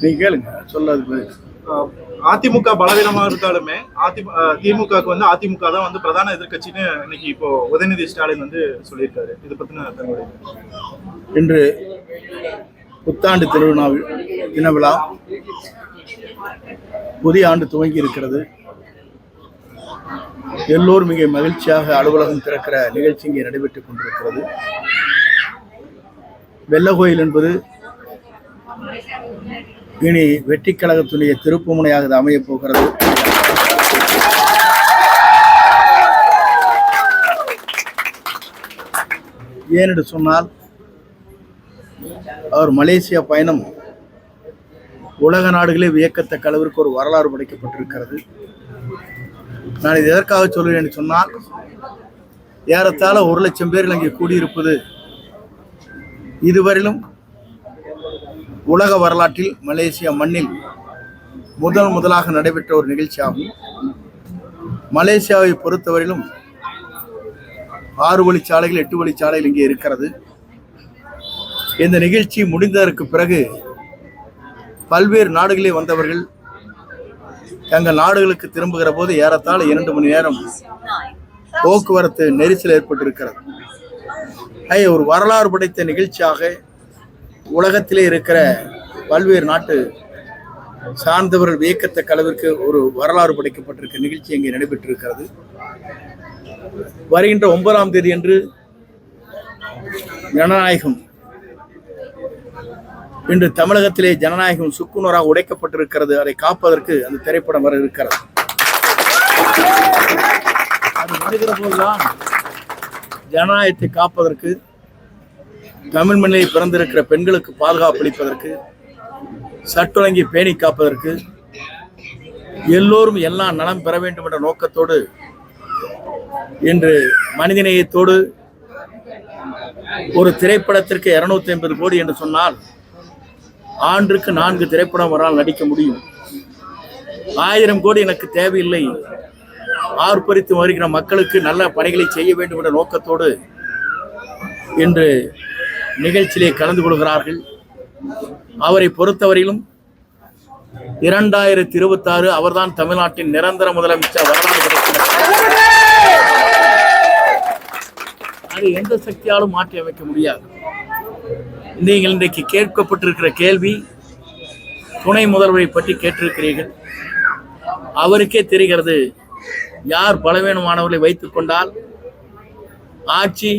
நீங்க கேளுங்க சொல்லாது. அதிமுக பலவீனமா இருந்தாலுமே திமுகவுக்கு வந்து அதிமுக தான் வந்து பிரதான எதிர்கட்சின்னு இன்னைக்கு இப்போ உதயநிதி ஸ்டாலின் வந்து சொல்லியிருக்காரு. இதை பத்தின தகவல். இன்று புத்தாண்டு தின விழா புதிய ஆண்டு துவங்கி இருக்கிறது. எல்லோரும் மிக மகிழ்ச்சியாக அலுவலகம் திறக்கிற நிகழ்ச்சி இங்கே நடைபெற்றுக் கொண்டிருக்கிறது. வெள்ளகோயில் என்பது இனி வெற்றி கழகத்துடைய திருப்பு முனையாக அமையப் போகிறது. ஏனென்று சொன்னால் அவர் மலேசியா பயணம் உலக நாடுகளே வியக்கத்தக்க அளவிற்கு ஒரு வரலாறு படைக்கப்பட்டிருக்கிறது. நான் இது எதற்காக சொல்கிறேன் என்று சொன்னால், ஏறத்தாழ 1 லட்சம் பேர்கள் அங்கே கூடியிருப்பது இதுவரையிலும் உலக வரலாற்றில் மலேசியா மண்ணில் முதலாக நடைபெற்ற ஒரு நிகழ்ச்சியாகும். மலேசியாவை பொறுத்தவரையிலும் 6 வழிச்சாலைகள் 8 வழிச்சாலைகள் இங்கே இருக்கிறது. இந்த நிகழ்ச்சி முடிந்ததற்கு பிறகு பல்வேறு நாடுகளே வந்தவர்கள் தங்கள் நாடுகளுக்கு திரும்புகிற போது ஏறத்தாழ 2 மணி நேரம் போக்குவரத்து நெரிசல் ஏற்பட்டிருக்கிறது. ஒரு வரலாறு படைத்த நிகழ்ச்சியாக உலகத்திலே இருக்கிற பல்வேறு நாட்டு சார்ந்தவர்கள் வியக்கத்தக்க அளவிற்கு ஒரு வரலாறு படைக்கப்பட்டிருக்க நிகழ்ச்சி இங்கே நடைபெற்றிருக்கிறது. வருகின்ற 9ஆம் தேதி அன்று ஜனநாயகம், இன்று தமிழகத்திலே ஜனநாயகம் சுக்குநூறாக உடைக்கப்பட்டிருக்கிறது. அதை காப்பதற்கு அந்த திரைப்படம் வர இருக்கிறது. அது வருகிற போதுதான் ஜனநாயகத்தை காப்பதற்கு, தமிழ் மண்ணில் பிறந்திருக்கிற பெண்களுக்கு பாதுகாப்பு அளிப்பதற்கு, சட்டொழுங்கை பேணி காப்பதற்கு, எல்லோரும் எல்லா நலம் பெற வேண்டும் என்ற நோக்கத்தோடு இன்று மனிதநேயத்தோடு ஒரு திரைப்படத்திற்கு 250 கோடி என்று சொன்னால் ஆண்டுக்கு 4 திரைப்படம் வரால் நடிக்க முடியும். 1000 கோடி எனக்கு தேவையில்லை, ஆர்ப்பரித்து வருகிற மக்களுக்கு நல்ல பணிகளை செய்ய வேண்டும் என்ற நோக்கத்தோடு இன்று நிகழ்ச்சியிலே கலந்து கொள்கிறார்கள். அவரை பொறுத்தவரையிலும் 2026 அவர்தான் தமிழ்நாட்டின் நிரந்தர முதலமைச்சர். வரலாறு படைக்கிறார். அது எந்த சக்தியாலும் மாற்றி அமைக்க முடியாது. நீங்கள் இன்றைக்கு கேட்கப்பட்டிருக்கிற கேள்வி, துணை முதல்வரை பற்றி கேட்டிருக்கிறீர்கள். அவருக்கே தெரிகிறது யார் பலவீனமானவர்களை வைத்துக் கொண்டால் ஆட்சி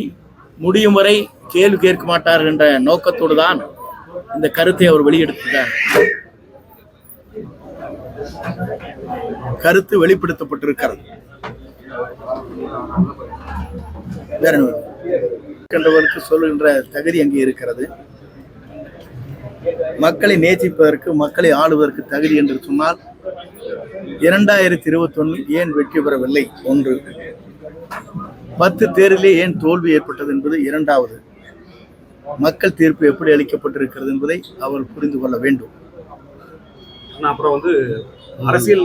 முடியும் வரை கேள்வி கேட்க மாட்டார் என்ற நோக்கத்தோடு தான் இந்த கருத்தை அவர் வெளியெடுத்தார். கருத்து வெளிப்படுத்தப்பட்டிருக்கிறது. வேறவருக்கு சொல்லுகின்ற தகுதி அங்கே இருக்கிறது. மக்களை நேசிப்பதற்கு, மக்களை ஆளுவதற்கு தகுதி என்று சொன்னால் 2021 ஏன் வெற்றி பெறவில்லை? 1. 10 தேர்தலே ஏன் தோல்வி ஏற்பட்டது என்பது 2வது. மக்கள் தீர்ப்பு எப்படி அளிக்கப்பட்டிருக்கிறது என்பதை அவர் புரிந்து கொள்ள வேண்டும். அப்புறம் வந்து அரசியல்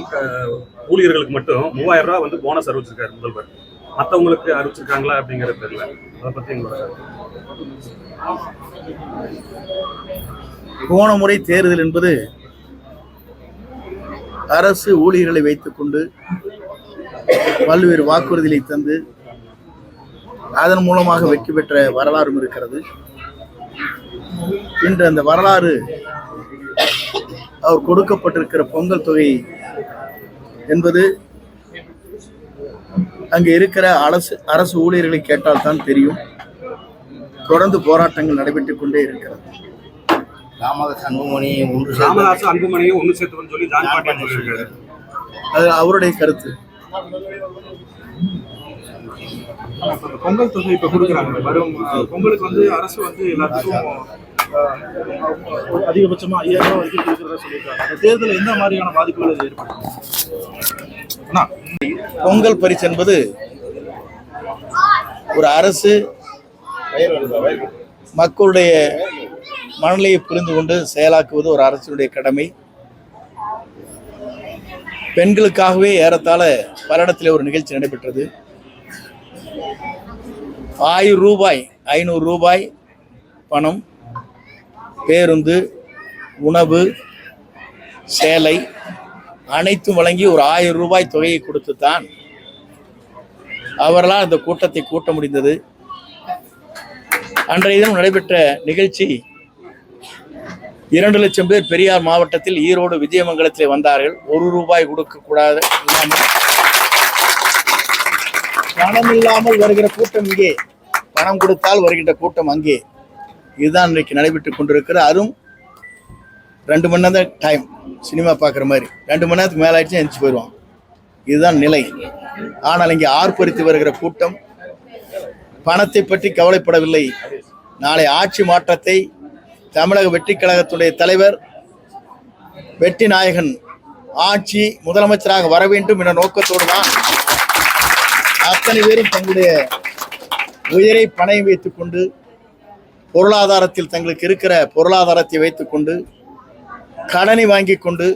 ஊழியர்களுக்கு மட்டும் 3000 ரூபாய் வந்து போனஸ் அறிவிச்சிருக்காரு முதல்வர். மற்றவங்களுக்கு அறிவிச்சிருக்காங்களா அப்படிங்கிற தெரியல. அதை பத்தி எங்களோட போன முறை தேர்தல் என்பது அரசு ஊழியர்களை வைத்துக் கொண்டு பல்வேறு வாக்குறுதிகளை தந்து அதன் மூலமாக வெற்றி பெற்ற வரலாறும் இருக்கிறது. இன்று அந்த வரலாறு அவர் கொடுக்கப்பட்டிருக்கிற பொங்கல் தொகை என்பது அங்கே இருக்கிற அரசு ஊழியர்களை கேட்டால் தான் தெரியும். தொடர்ந்து போராட்டங்கள் நடைபெற்றுக் கொண்டே இருக்கிறது. ராமதாஸ் அன்புமணியும் ஒன்று சேர்த்து சொல்லி அது அவருடைய கருத்து. பொங்கல் தொகை இப்ப கொடுக்குறாங்க. வரும் பொங்கலுக்கு வந்து அரசு வந்து எல்லாத்துக்கும் அதிகபட்சமா 5000 ரூபாய் வரைக்கும் கொடுக்கிறதா சொல்லியிருக்காங்க. அந்த தேர்தலில் எந்த மாதிரியான பாதிப்புகள் ஏற்படும்? பொங்கல் பரிசு என்பது ஒரு அரசு மக்களுடைய மனநிலையை புரிந்து கொண்டு செயலாக்குவது ஒரு அரசுடைய கடமை. பெண்களுக்காகவே ஏறத்தாழ பல இடத்திலே ஒரு நிகழ்ச்சி நடைபெற்றது. 1000 ரூபாய் 500 ரூபாய் பணம், பேருந்து, உணவு, சேலை அனைத்தும் வழங்கி ஒரு 1000 ரூபாய் தொகையை கொடுத்துத்தான் அவர்களால் அந்த கூட்டத்தை கூட்ட முடிந்தது. அன்றைய தினம் நடைபெற்ற நிகழ்ச்சி 2 லட்சம் பேர் பெரியார் மாவட்டத்தில் ஈரோடு விஜயமங்கலத்தில் வந்தார்கள். 1 ரூபாய் கொடுக்கக்கூடாது பணம் இல்லாமல் வருகிற கூட்டம் இங்கே, பணம் கொடுத்தால் வருகின்ற கூட்டம் அங்கே. இதுதான் இன்றைக்கு நடைபெற்றுக் கொண்டிருக்கிற. அதுவும் 2 மணி நேரம் தான் டைம், சினிமா பார்க்குற மாதிரி 2 மணி நேரத்துக்கு மேலே ஆயிடுச்சு எந்திரிச்சு போயிடுவான். இதுதான் நிலை. ஆனால் இங்கே ஆர்ப்பரித்து வருகிற கூட்டம் பணத்தை பற்றி கவலைப்படவில்லை. நாளை ஆட்சி மாற்றத்தை தமிழக வெற்றி கழகத்துடைய தலைவர் வெற்றி நாயகன் ஆட்சி முதலமைச்சராக வர வேண்டும் என்ற நோக்கத்தோடு தான் அத்தனை பேரும் தங்களுடைய உயிரை பணயம் வைத்துக் கொண்டு, பொருளாதாரத்தில் தங்களுக்கு இருக்கிற பொருளாதாரத்தை வைத்துக்கொண்டு, கடனை வாங்கி கொண்டு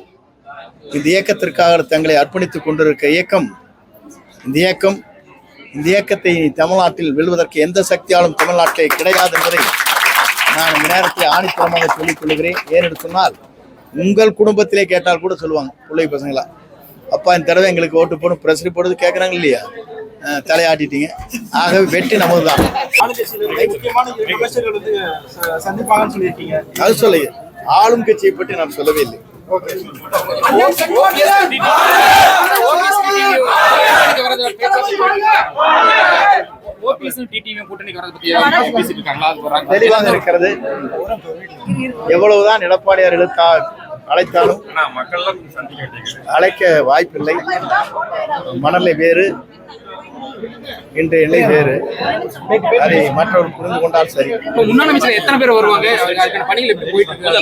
இந்த இயக்கத்திற்காக தங்களை அர்ப்பணித்துக் கொண்டிருக்க இயக்கம். இந்த இயக்கத்தை தமிழ்நாட்டில் வெல்வதற்கு எந்த சக்தியாலும் தமிழ்நாட்டிலே கிடையாது என்பதை நான் இந்த நேரத்தில் ஆணித்தரமாக சொல்லிக் கொள்கிறேன். ஏனென்று சொன்னால், உங்கள் குடும்பத்திலே கேட்டால் கூட சொல்லுவாங்க பிள்ளை பசங்களா, அப்பா இந்த தடவை எங்களுக்கு ஓட்டு போடும் பிரஷர் போடுறது கேட்குறாங்க இல்லையா, தலையாட்டிட்டீங்க. ஆகவே வெற்றி நமது தான். அது சொல்ல ஆளும் கட்சியை பற்றி நான் சொல்லவே இல்லை. தெளிவாக இருக்கிறது. எவ்வளவுதான் எடப்பாடியார் அழைத்தாலும் அழைக்க வாய்ப்பில்லை. மணலை வேறு, இன்றைய நிலை வேறு. அதை மற்றவர்கள் புரிந்து கொண்டால் சரி. முன்னாள் அமைச்சர் எத்தனை பேர் வருவாங்க? பணிகள் எப்படி போயிட்டு இருக்கு?